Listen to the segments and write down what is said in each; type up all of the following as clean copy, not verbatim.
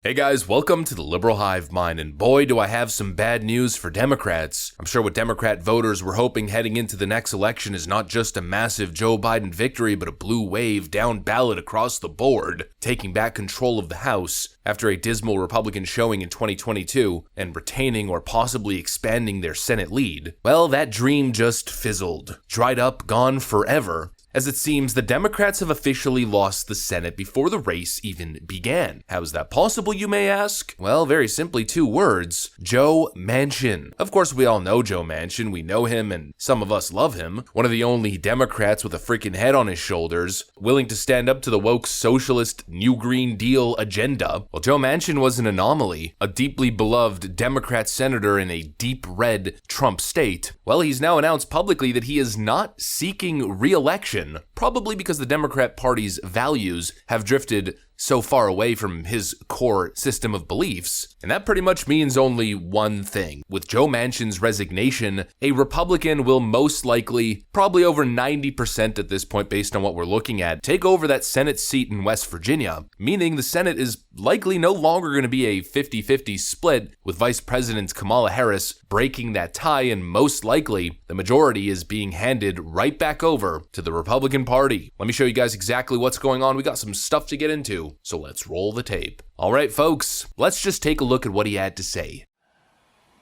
Hey guys, welcome to the Liberal Hive Mind, and boy do I have some bad news for Democrats. I'm sure what Democrat voters were hoping heading into the next election is not just a massive Joe Biden victory, but a blue wave down ballot across the board, taking back control of the House after a dismal Republican showing in 2022 and retaining or possibly expanding their Senate lead. Well, that dream just fizzled, dried up, gone forever, as it seems the Democrats have officially lost the Senate before the race even began. How is that possible, you may ask? Well, very simply, two words: Joe Manchin. Of course, we all know Joe Manchin. We know him, and some of us love him. One of the only Democrats with a freaking head on his shoulders, willing to stand up to the woke socialist New Green Deal agenda. Well, Joe Manchin was an anomaly, a deeply beloved Democrat senator in a deep red Trump state. Well, he's now announced publicly that he is not seeking re-election, probably because the Democrat Party's values have drifted so far away from his core system of beliefs. And that pretty much means only one thing. With Joe Manchin's resignation, a Republican will most likely, probably over 90% at this point based on what we're looking at, take over that Senate seat in West Virginia, meaning the Senate is likely no longer going to be a 50-50 split, with Vice President Kamala Harris breaking that tie, and most likely the majority is being handed right back over to the Republican Party. Let me show you guys exactly what's going on. We got some stuff to get into, so let's roll the tape. All right, folks, let's just take a look at what he had to say.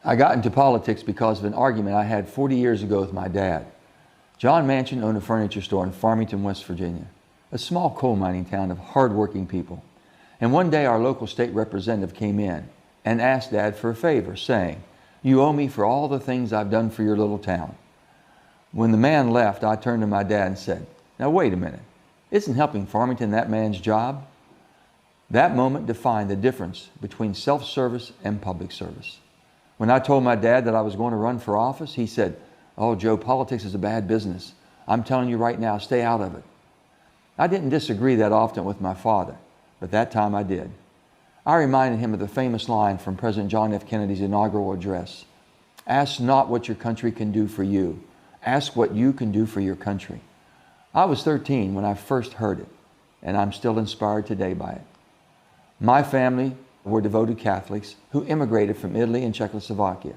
I got into politics because of an argument I had 40 years ago with my dad. John Manchin owned a furniture store in Farmington, West Virginia, a small coal mining town of hardworking people. And one day our local state representative came in and asked Dad for a favor, saying, "You owe me for all the things I've done for your little town." When the man left, I turned to my dad and said, "Now wait a minute, isn't helping Farmington that man's job?" That moment defined the difference between self-service and public service. When I told my dad that I was going to run for office, he said, "Oh, Joe, politics is a bad business. I'm telling you right now, stay out of it." I didn't disagree that often with my father, but that time I did. I reminded him of the famous line from President John F. Kennedy's inaugural address: "Ask not what your country can do for you. Ask what you can do for your country." I was 13 when I first heard it, and I'm still inspired today by it. My family were devoted Catholics who immigrated from Italy and Czechoslovakia.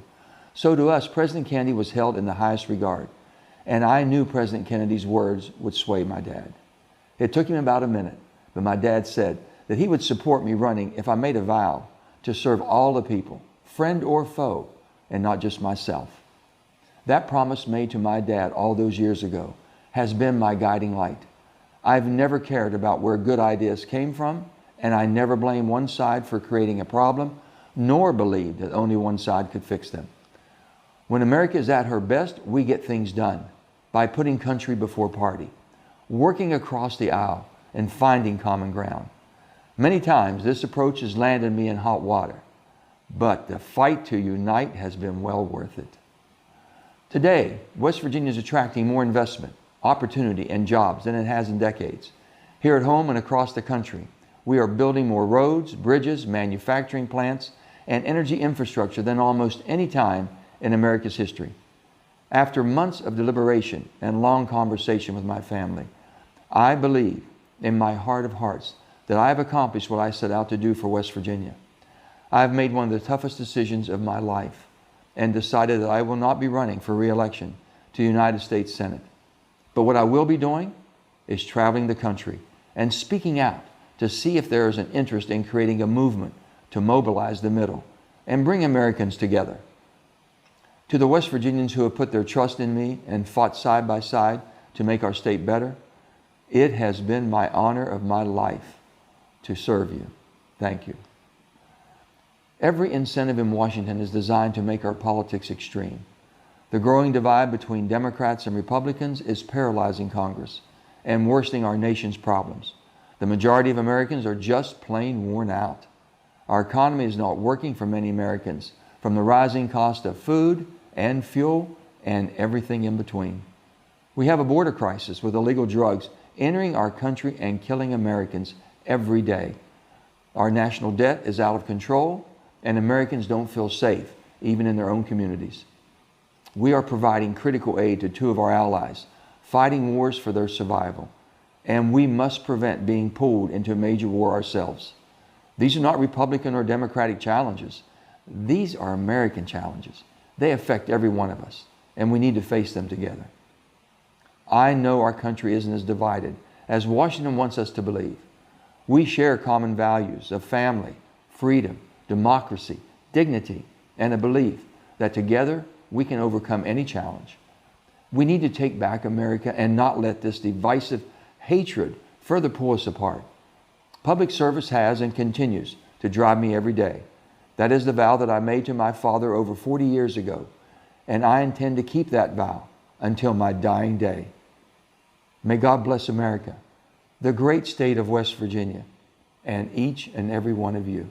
So to us, President Kennedy was held in the highest regard, and I knew President Kennedy's words would sway my dad. It took him about a minute, but my dad said that he would support me running if I made a vow to serve all the people, friend or foe, and not just myself. That promise made to my dad all those years ago has been my guiding light. I've never cared about where good ideas came from, and I never blamed one side for creating a problem, nor believed that only one side could fix them. When America is at her best, we get things done by putting country before party, working across the aisle, and finding common ground. Many times this approach has landed me in hot water, but the fight to unite has been well worth it. Today, West Virginia is attracting more investment, opportunity, and jobs than it has in decades. Here at home and across the country, we are building more roads, bridges, manufacturing plants, and energy infrastructure than almost any time in America's history. After months of deliberation and long conversation with my family, I believe in my heart of hearts that I have accomplished what I set out to do for West Virginia. I have made one of the toughest decisions of my life and decided that I will not be running for re-election to the United States Senate. But what I will be doing is traveling the country and speaking out to see if there is an interest in creating a movement to mobilize the middle and bring Americans together. To the West Virginians who have put their trust in me and fought side by side to make our state better, it has been my honor of my life to serve you. Thank you. Every incentive in Washington is designed to make our politics extreme. The growing divide between Democrats and Republicans is paralyzing Congress and worsening our nation's problems. The majority of Americans are just plain worn out. Our economy is not working for many Americans, from the rising cost of food and fuel and everything in between. We have a border crisis with illegal drugs entering our country and killing Americans every day. Our national debt is out of control, and Americans don't feel safe, even in their own communities. We are providing critical aid to two of our allies, fighting wars for their survival, and we must prevent being pulled into a major war ourselves. These are not Republican or Democratic challenges. These are American challenges. They affect every one of us, and we need to face them together. I know our country isn't as divided as Washington wants us to believe. We share common values of family, freedom, democracy, dignity, and a belief that together we can overcome any challenge. We need to take back America and not let this divisive hatred further pull us apart. Public service has and continues to drive me every day. That is the vow that I made to my father over 40 years ago, and I intend to keep that vow until my dying day. May God bless America, the great state of West Virginia, and each and every one of you.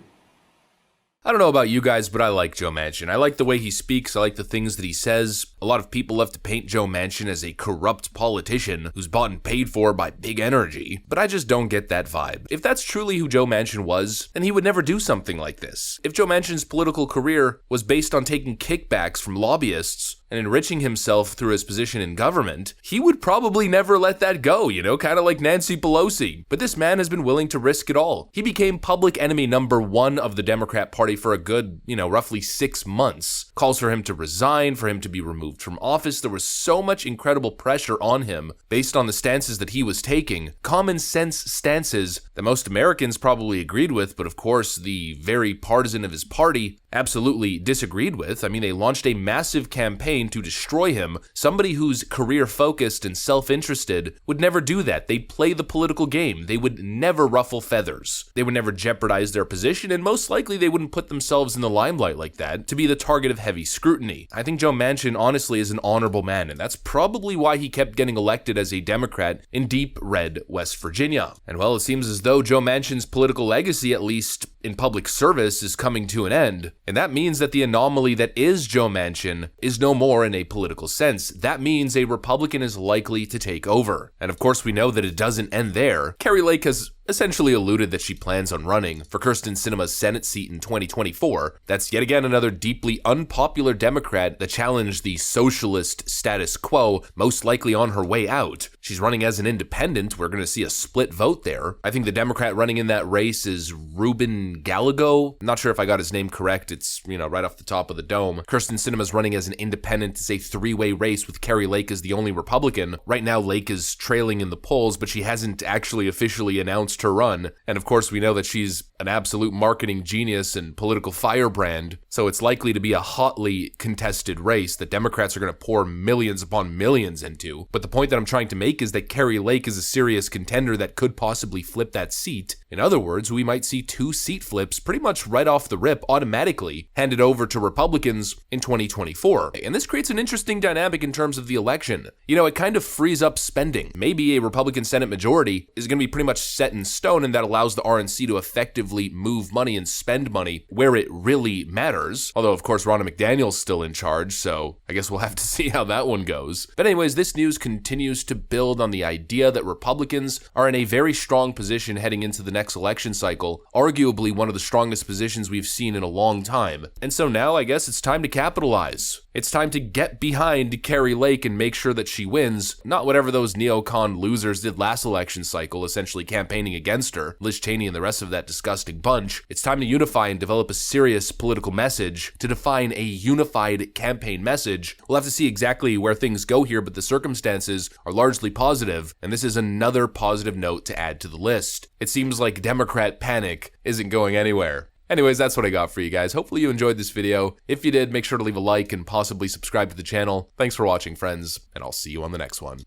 I don't know about you guys, but I like Joe Manchin. I like the way he speaks. I like the things that he says. A lot of people love to paint Joe Manchin as a corrupt politician who's bought and paid for by big energy, but I just don't get that vibe. If that's truly who Joe Manchin was, then he would never do something like this. If Joe Manchin's political career was based on taking kickbacks from lobbyists and enriching himself through his position in government, he would probably never let that go, kind of like Nancy Pelosi. But this man has been willing to risk it all. He became public enemy number one of the Democrat Party for a good, roughly 6 months. Calls for him to resign, for him to be removed from office. There was so much incredible pressure on him based on the stances that he was taking. Common sense stances that most Americans probably agreed with, but of course the very partisan of his party absolutely disagreed with. I mean, they launched a massive campaign to destroy him. Somebody who's career-focused and self-interested would never do that. They'd play the political game. They would never ruffle feathers. They would never jeopardize their position, and most likely they wouldn't put themselves in the limelight like that to be the target of heavy scrutiny. I think Joe Manchin honestly is an honorable man, and that's probably why he kept getting elected as a Democrat in deep red West Virginia. And well, it seems as though Joe Manchin's political legacy, at least in public service, is coming to an end. And that means that the anomaly that is Joe Manchin is no more in a political sense. That means a Republican is likely to take over. And of course, we know that it doesn't end there. Kari Lake has essentially alluded that she plans on running for Kyrsten Sinema's Senate seat in 2024. That's yet again another deeply unpopular Democrat that challenged the socialist status quo, most likely on her way out. She's running as an independent. We're going to see a split vote there. I think the Democrat running in that race is Ruben Gallego. I'm not sure if I got his name correct. It's, right off the top of the dome. Kyrsten Sinema's running as an independent. It's a three-way race with Kari Lake as the only Republican. Right now, Lake is trailing in the polls, but she hasn't actually officially announced her run. And of course, we know that she's an absolute marketing genius and political firebrand, so it's likely to be a hotly contested race that Democrats are going to pour millions upon millions into. But the point that I'm trying to make is that Kari Lake is a serious contender that could possibly flip that seat. In other words, we might see 2 seat flips pretty much right off the rip automatically handed over to Republicans in 2024. And this creates an interesting dynamic in terms of the election. It kind of frees up spending. Maybe a Republican Senate majority is going to be pretty much set in stone, and that allows the RNC to effectively move money and spend money where it really matters. Although, of course, Ronna McDaniel's still in charge, so I guess we'll have to see how that one goes. But anyways, this news continues to build on the idea that Republicans are in a very strong position heading into the next election cycle, arguably one of the strongest positions we've seen in a long time. And so now I guess it's time to capitalize. It's time to get behind Kari Lake and make sure that she wins, not whatever those neocon losers did last election cycle, essentially campaigning against her, Liz Cheney and the rest of that disgusting bunch. It's time to unify and develop a serious political message, to define a unified campaign message. We'll have to see exactly where things go here, but the circumstances are largely positive, and this is another positive note to add to the list. It seems like Democrat panic isn't going anywhere. Anyways, that's what I got for you guys. Hopefully you enjoyed this video. If you did, make sure to leave a like and possibly subscribe to the channel. Thanks for watching, friends, and I'll see you on the next one.